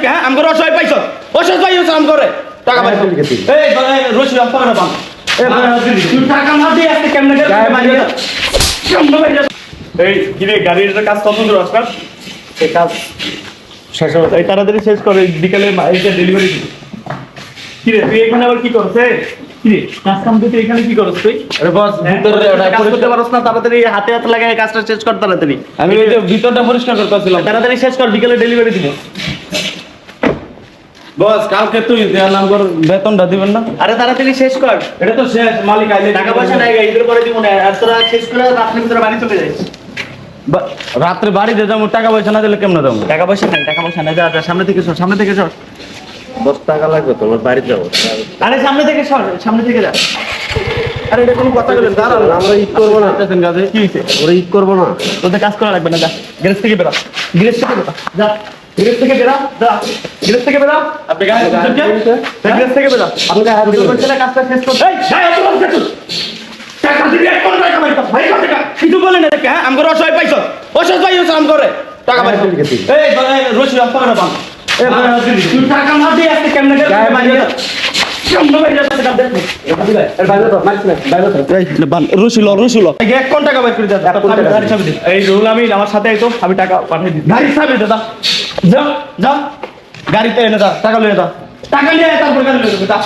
দেখে হ্যাঁ আমগো অসহায় পাইছ আম করে টাকা পাইছ এই রশি আম পাবে না বাম তুই টাকা না দিয়ে আজকে কেমনে গেল এই কিরে গাড়ির কাজ কত দূর আসবে এই কাজ শেষ হবে এই তাড়াতাড়ি শেষ করে বিকেলে এইটা ডেলিভারি দিবি কিরে তুই এখানে আবার কি করছিস কিরে কাজ কাম দিতে এখানে কি করছিস তুই আরে বস ভিতরে কাজ করতে পারছ না তাড়াতাড়ি হাতে হাত লাগায় কাজটা শেষ কর তাড়াতাড়ি আমি ওই যে ভিতরটা পরিষ্কার করতেছিলাম তাড়াতাড়ি শেষ কর বিকেলে ডেলিভারি দিব বস কালকে তুই দিলাম করে বেতনটা দিবেন না আরে তাড়াতাড়ি শেষ কর এটা তো শেষ মালিক আইলে টাকা পয়সা নাই ঈদের পরে দিব না আর তোরা শেষ করে রাতের ভিতরে বাড়ি চলে যাইস রাত্রে বাড়িতে যাবো টাকা পয়সা না দিলে কেমনে যাবো টাকা পয়সা নাই যা যা সামনে থেকে সর 10 টাকা লাগবে তো আমার বাড়িতে যাবো আরে সামনে থেকে যা আরে এটা কোনো কথা বলেন দাঁড়ান আমরা ঈদ করবো না কাজে কি হইছে ওরা ঈদ করবো না তোদের কাজ করা লাগবে না যা গ্যারেজ থেকে বেরা যা গ্যারেজ থেকে বেরা আপনি গ্যারেজ থেকে বেরা আপনি গায়ে হাত দিবেন কাজটা শেষ কর এই গায়ে হাত দিবেন টাকা দিবি এক কোটি টাকা পাইছ ভাই টাকা কিছু বলে না দেখে হ্যাঁ আমগো অসহায় পাইছ আম করে টাকা পাইছ এই রশি আম পাবে না বাম তুই টাকা না দিয়ে আজকে কেমনে গেল রশি ল এক কোটি টাকা বাইর করে দে গাড়ি চাবি দে এই রুল আমি আমার সাথে আইতো আমি টাকা পাঠিয়ে দিই গাড়ি চাবি দে যা গাড়িতে এনে দা টাকা লয়ে দা টাকা নিয়ে তারপর গাড়ি লয়ে যা